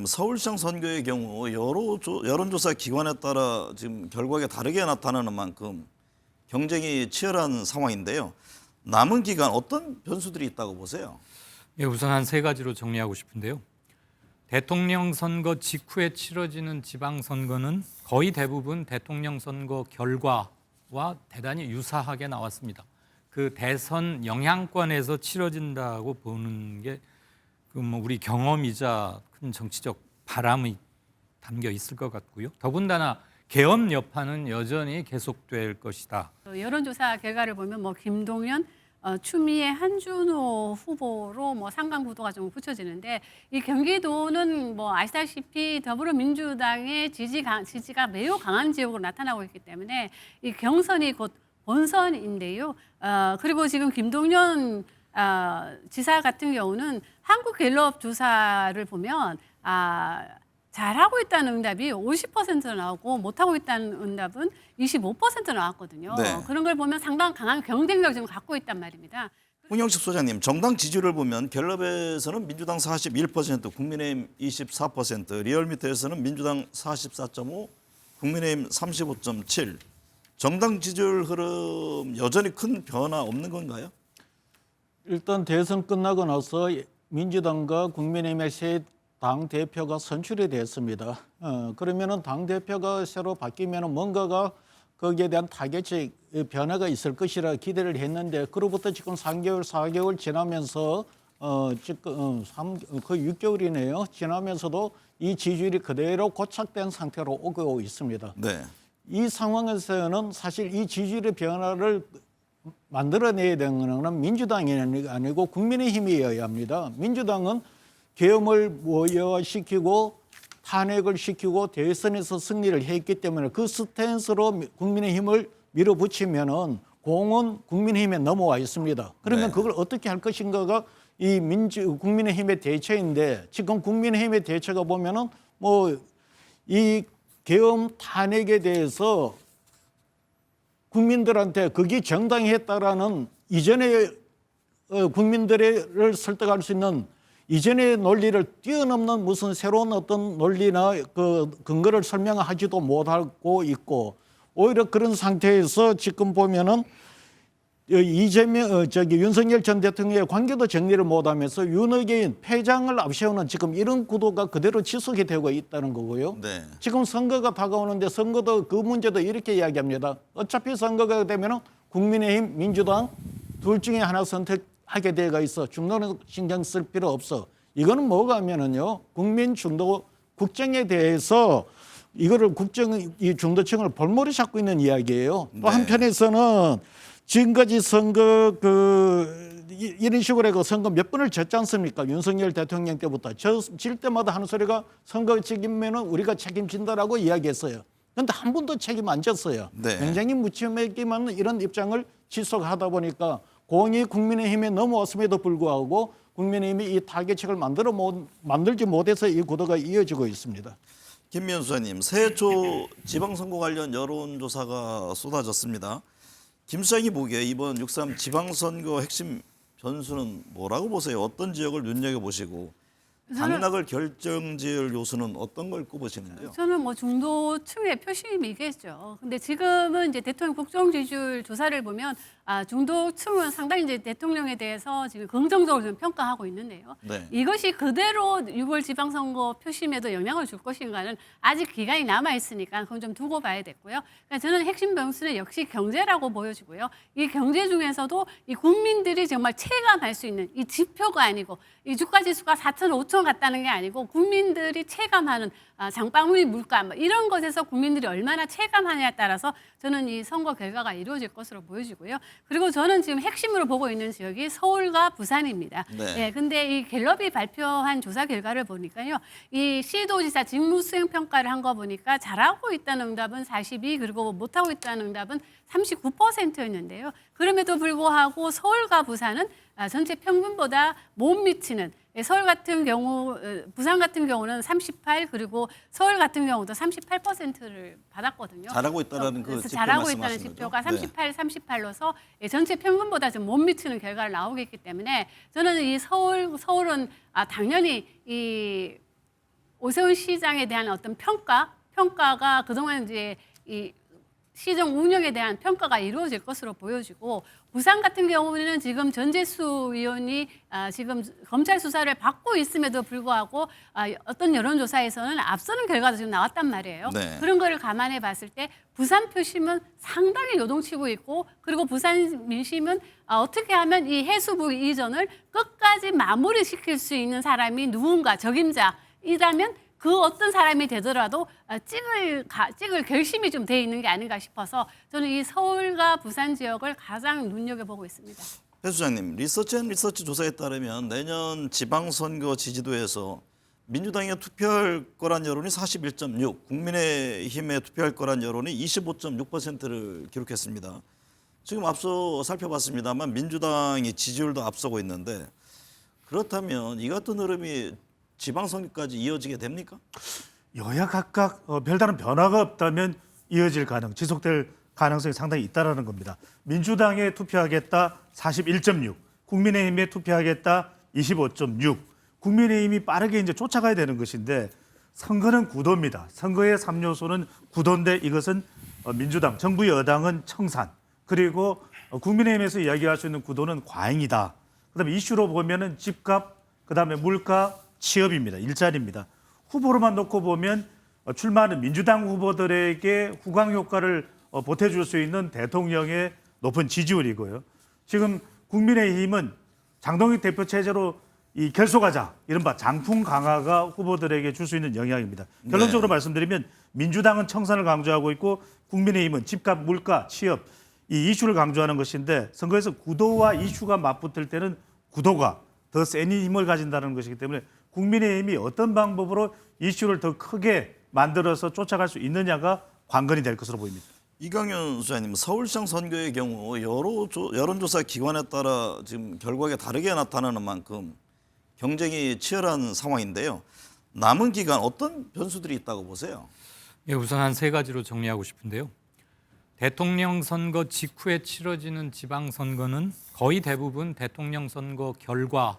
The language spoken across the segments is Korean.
서울시장 선거의 경우 여론조사 기관에 따라 지금 결과가 다르게 나타나는 만큼 경쟁이 치열한 상황인데요. 남은 기간 어떤 변수들이 있다고 보세요? 예, 우선 한 세 가지로 정리하고 싶은데요. 대통령 선거 직후에 치러지는 지방선거는 거의 대부분 대통령 선거 결과와 대단히 유사하게 나왔습니다. 그 대선 영향권에서 치러진다고 보는 게 우리 경험이자 큰 정치적 바람이 담겨 있을 것 같고요. 더군다나 계엄 여파는 여전히 계속될 것이다. 여론조사 결과를 보면 김동연, 추미애, 한준호 후보로 상강 구도가 좀 붙여지는데 이 경기도는 아시다시피 더불어민주당의 지지가 매우 강한 지역으로 나타나고 있기 때문에 이 경선이 곧 본선인데요. 그리고 지금 김동연 지사 같은 경우는 한국갤럽 조사를 보면 잘하고 있다는 응답이 50% 나오고 못하고 있다는 응답은 25% 나왔거든요. 네. 그런 걸 보면 상당히 강한 경쟁력을 좀 갖고 있단 말입니다. 홍영식 소장님, 정당 지지율을 보면 갤럽에서는 민주당 41%, 국민의힘 24%, 리얼미터에서는 민주당 44.5, 국민의힘 35.7. 정당 지지율 흐름 여전히 큰 변화 없는 건가요? 일단 대선 끝나고 나서 민주당과 국민의힘의 새 당 대표가 선출이 됐습니다. 그러면은 당 대표가 새로 바뀌면은 뭔가가 거기에 대한 타겟적 변화가 있을 것이라 기대를 했는데 그로부터 지금 3개월, 4개월 지나면서 지금 거의 6개월이네요. 지나면서도 이 지지율이 그대로 고착된 상태로 오고 있습니다. 네. 이 상황에서는 사실 이 지지율의 변화를 만들어내야 되는 것은 민주당이 아니고 국민의힘이어야 합니다. 민주당은 계엄을 모여시키고 탄핵을 시키고 대선에서 승리를 했기 때문에 그 스탠스로 국민의힘을 밀어붙이면은 공은 국민의힘에 넘어와 있습니다. 그러면 네. 그걸 어떻게 할 것인가가 이 국민의힘의 대처인데 지금 국민의힘의 대처가 보면은 이 계엄 탄핵에 대해서 국민들한테 그게 정당했다라는 이전에 국민들을 설득할 수 있는 이전의 논리를 뛰어넘는 무슨 새로운 어떤 논리나 그 근거를 설명하지도 못하고 있고 오히려 그런 상태에서 지금 보면은 윤석열 전 대통령의 관계도 정리를 못하면서 윤핵인 패장을 앞세우는 지금 이런 구도가 그대로 지속이 되고 있다는 거고요. 네. 지금 선거가 다가오는데 선거도 그 문제도 이렇게 이야기합니다. 어차피 선거가 되면은 국민의힘, 민주당 둘 중에 하나 선택하게 되어 있어. 중도는 신경 쓸 필요 없어. 이거는 뭐가 하면은요. 국민 중도 국정에 대해서 이거를 이 중도층을 볼모로 잡고 있는 이야기예요. 네. 또 한편에서는 지금까지 선거 이런 식으로 해서 선거 몇 번을 졌지 않습니까? 윤석열 대통령 때부터 질 때마다 하는 소리가 선거 책임면은 우리가 책임진다라고 이야기했어요. 그런데 한 번도 책임 안 졌어요. 네. 굉장히 무책임한 이런 입장을 지속하다 보니까 공이 국민의힘에 넘어왔음에도 불구하고 국민의힘이 이 타겟책을 만들지 못해서 이 구도가 이어지고 있습니다. 김미연 수사님, 새해 초 지방선거 관련 여론조사가 쏟아졌습니다. 김 수장이 보기에 이번 6.3 지방선거 핵심 변수는 뭐라고 보세요? 어떤 지역을 눈여겨보시고 당락을 결정지을 요소는 어떤 걸 꼽으시는데요? 저는 중도층의 표심이겠죠. 근데 지금은 이제 대통령 국정 지지율 조사를 보면 중도층은 상당히 이제 대통령에 대해서 지금 긍정적으로 좀 평가하고 있는데요. 네. 이것이 그대로 6월 지방선거 표심에도 영향을 줄 것인가는 아직 기간이 남아 있으니까 그건 좀 두고 봐야 됐고요. 그러니까 저는 핵심 변수는 역시 경제라고 보여지고요. 이 경제 중에서도 이 국민들이 정말 체감할 수 있는 이 지표가 아니고 이 주가지수가 4천, 5천 갔다는 게 아니고 국민들이 체감하는 장바구니 물가 이런 것에서 국민들이 얼마나 체감하냐에 따라서 저는 이 선거 결과가 이루어질 것으로 보여지고요. 그리고 저는 지금 핵심으로 보고 있는 지역이 서울과 부산입니다. 네. 예, 근데 이 갤럽이 발표한 조사 결과를 보니까요. 이 시도지사 직무 수행 평가를 한 거 보니까 잘하고 있다는 응답은 42 그리고 못하고 있다는 응답은 39%였는데요. 그럼에도 불구하고 서울과 부산은 전체 평균보다 못 미치는 서울 같은 경우, 부산 같은 경우는 38 그리고 서울 같은 경우도 38%를 받았거든요. 잘하고 있다는 그 그래서 지표 잘하고 있다는 말씀하시는 지표가 거죠? 38로서 전체 평균보다 좀 못 미치는 결과를 나오고 있기 때문에 저는 이 서울은 당연히 이 오세훈 시장에 대한 어떤 평가가 그동안 이제 이 시정 운영에 대한 평가가 이루어질 것으로 보여지고, 부산 같은 경우는 지금 전재수 의원이 지금 검찰 수사를 받고 있음에도 불구하고 어떤 여론조사에서는 앞서는 결과도 지금 나왔단 말이에요. 네. 그런 거를 감안해 봤을 때 부산 표심은 상당히 요동치고 있고, 그리고 부산 민심은 어떻게 하면 이 해수부 이전을 끝까지 마무리시킬 수 있는 사람이 누군가 적임자이라면 그 어떤 사람이 되더라도 찍을 결심이 좀 돼 있는 게 아닌가 싶어서 저는 이 서울과 부산 지역을 가장 눈여겨보고 있습니다. 배 수장님, 리서치 조사에 따르면 내년 지방선거 지지도에서 민주당에 투표할 거란 여론이 41.6, 국민의힘에 투표할 거란 여론이 25.6%를 기록했습니다. 지금 앞서 살펴봤습니다만 민주당이 지지율도 앞서고 있는데, 그렇다면 이 같은 흐름이 지방선거까지 이어지게 됩니까? 여야 각각 별다른 변화가 없다면 이어질 지속될 가능성이 상당히 있다라는 겁니다. 민주당에 투표하겠다 41.6, 국민의힘에 투표하겠다 25.6. 국민의힘이 빠르게 이제 쫓아가야 되는 것인데, 선거는 구도입니다. 선거의 3요소는 구도인데, 이것은 민주당, 정부 여당은 청산, 그리고 국민의힘에서 이야기할 수 있는 구도는 과잉이다. 그다음에 이슈로 보면은 집값, 그다음에 물가, 취업입니다. 일자리입니다. 후보로만 놓고 보면 출마하는 민주당 후보들에게 후광 효과를 보태줄 수 있는 대통령의 높은 지지율이고요. 지금 국민의힘은 장동익 대표 체제로 이 결속하자, 이른바 장풍 강화가 후보들에게 줄 수 있는 영향입니다. 결론적으로 말씀드리면 민주당은 청산을 강조하고 있고, 국민의힘은 집값, 물가, 취업 이 이슈를 강조하는 것인데, 선거에서 구도와 이슈가 맞붙을 때는 구도가 더 센 힘을 가진다는 것이기 때문에 국민의힘이 어떤 방법으로 이슈를 더 크게 만들어서 쫓아갈 수 있느냐가 관건이 될 것으로 보입니다. 이강윤 수장님, 서울시장 선거의 경우 여론조사 기관에 따라 지금 결과가 다르게 나타나는 만큼 경쟁이 치열한 상황인데요. 남은 기간 어떤 변수들이 있다고 보세요? 예, 우선 한 세 가지로 정리하고 싶은데요. 대통령 선거 직후에 치러지는 지방선거는 거의 대부분 대통령 선거 결과와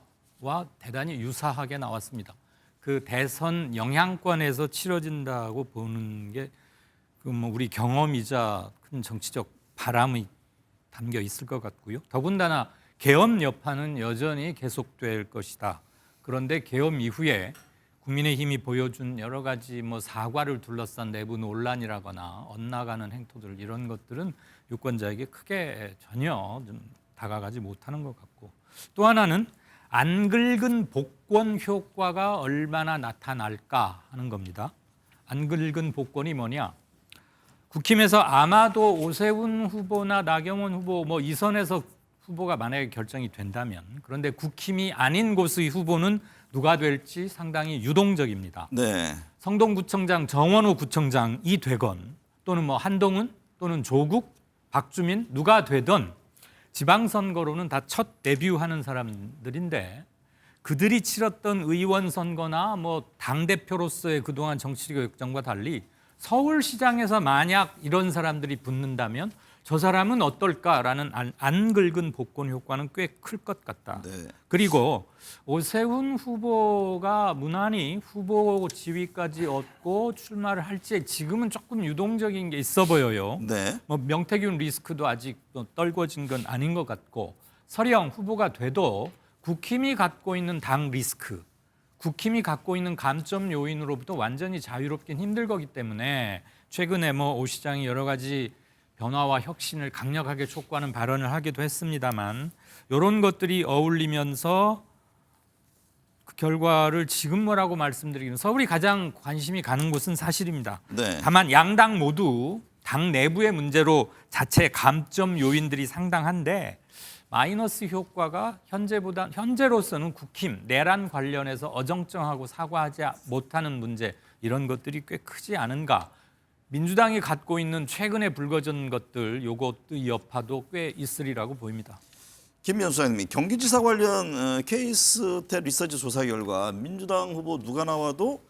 대단히 유사하게 나왔습니다. 그 대선 영향권에서 치러진다고 보는 게 우리 경험이자 큰 정치적 바람이 담겨 있을 것 같고요. 더군다나 계엄 여파는 여전히 계속될 것이다. 그런데 계엄 이후에 국민의힘이 보여준 여러 가지 사과를 둘러싼 내부 논란이라거나 엇나가는 행토들, 이런 것들은 유권자에게 크게 전혀 좀 다가가지 못하는 것 같고, 또 하나는 안 긁은 복권 효과가 얼마나 나타날까 하는 겁니다. 안 긁은 복권이 뭐냐? 국힘에서 아마도 오세훈 후보나 나경원 후보 이 선에서 후보가 만약에 결정이 된다면, 그런데 국힘이 아닌 곳의 후보는 누가 될지 상당히 유동적입니다. 네. 성동구청장 정원호 구청장이 되건, 또는 한동훈 또는 조국, 박주민 누가 되던 지방선거로는 다 첫 데뷔하는 사람들인데, 그들이 치렀던 의원 선거나 당대표로서의 그동안 정치적 역정과 달리 서울시장에서 만약 이런 사람들이 붙는다면 저 사람은 어떨까라는 안 긁은 복권 효과는 꽤 클 것 같다. 네. 그리고 오세훈 후보가 무난히 후보 지위까지 얻고 출마를 할지 지금은 조금 유동적인 게 있어 보여요. 네. 명태균 리스크도 아직 떨궈진 건 아닌 것 같고, 설령 후보가 돼도 국힘이 갖고 있는 당 리스크, 국힘이 갖고 있는 감점 요인으로부터 완전히 자유롭긴 힘들 거기 때문에 최근에 오 시장이 여러 가지 변화와 혁신을 강력하게 촉구하는 발언을 하기도 했습니다만, 이런 것들이 어울리면서 그 결과를 지금 뭐라고 말씀드리기는, 서울이 가장 관심이 가는 곳은 사실입니다. 네. 다만 양당 모두 당 내부의 문제로 자체 감점 요인들이 상당한데, 마이너스 효과가 현재로서는 국힘 내란 관련해서 어정쩡하고 사과하지 못하는 문제, 이런 것들이 꽤 크지 않은가. 민주당이 갖고 있는 최근에 불거진 것들, 요것도 여파도 꽤 있으리라고 보입니다. 김미연 수장님이 경기지사 관련 케이스스탯 리서치 조사 결과 민주당 후보 누가 나와도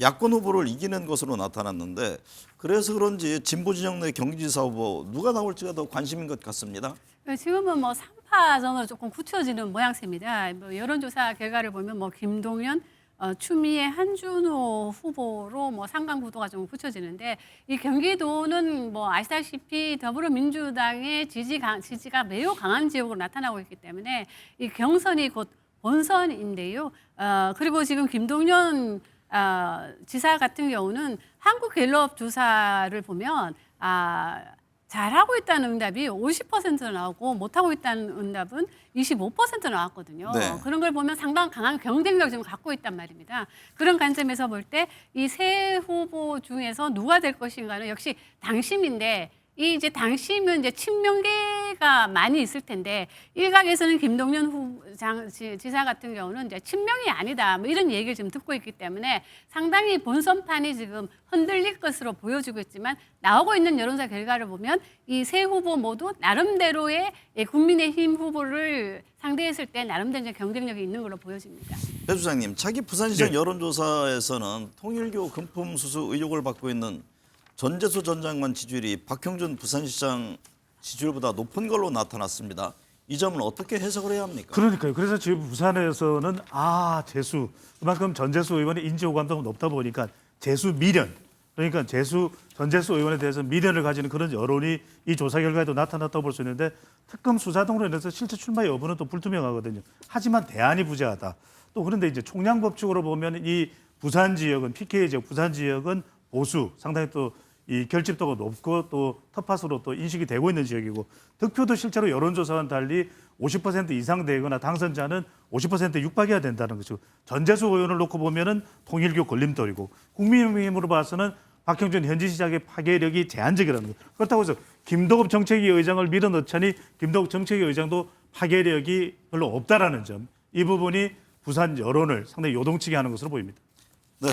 야권 후보를 이기는 것으로 나타났는데, 그래서 그런지 진보 진영 내 경기지사 후보 누가 나올지가 더 관심인 것 같습니다. 지금은 3파전으로 조금 굳혀지는 모양새입니다. 여론조사 결과를 보면 김동연, 추미애 한준호 후보로 뭐 상강 구도가 좀 붙여지는데 이 경기도는 뭐 아시다시피 더불어민주당의 지지가 매우 강한 지역으로 나타나고 있기 때문에 이 경선이 곧 본선인데요. 그리고 지금 김동연 지사 같은 경우는 한국갤럽 조사를 보면 잘하고 있다는 응답이 50% 나오고 못하고 있다는 응답은 25% 나왔거든요. 네. 그런 걸 보면 상당히 강한 경쟁력을 좀 갖고 있단 말입니다. 그런 관점에서 볼 때 이 세 후보 중에서 누가 될 것인가는 역시 당심인데 이 이제 당심은 이제 친명계가 많이 있을 텐데 일각에서는 김동연 지사 같은 경우는 이제 친명이 아니다 뭐 이런 얘기를 지금 듣고 있기 때문에 상당히 본선판이 지금 흔들릴 것으로 보여지고 있지만 나오고 있는 여론조사 결과를 보면 이 세 후보 모두 나름대로의 국민의힘 후보를 상대했을 때 나름대로 이제 경쟁력이 있는 걸로 보여집니다. 배 주장님, 차기 부산시장 네. 여론조사에서는 통일교 금품 수수 의혹을 받고 있는 전재수 전 장관 지지율이 박형준 부산시장 지지율보다 높은 걸로 나타났습니다. 이 점은 어떻게 해석을 해야 합니까? 그러니까요. 그래서 지금 부산에서는 재수 그만큼 전재수 의원의 인지 호감도가 높다 보니까 재수 미련 그러니까 전재수 의원에 대해서 미련을 가지는 그런 여론이 이 조사 결과에도 나타났다고 볼 수 있는데 특검 수사 등으로 인해서 실제 출마 여부는 또 불투명하거든요. 하지만 대안이 부재하다. 또 그런데 이제 총량법칙으로 보면 이 부산 지역은 PK 지역 부산 지역은 보수 상당히 또 이 결집도가 높고 또 텃밭으로 또 인식이 되고 있는 지역이고 득표도 실제로 여론조사와는 달리 50% 이상 되거나 당선자는 50% 육박해야 된다는 것이고 전재수 의원을 놓고 보면은 통일교 걸림돌이고 국민의힘으로 봐서는 박형준 현지시장의 파괴력이 제한적이라는 것. 그렇다고 해서 김도읍 정책위 의장을 밀어넣자니 김도읍 정책위 의장도 파괴력이 별로 없다라는 점. 이 부분이 부산 여론을 상당히 요동치게 하는 것으로 보입니다. 네.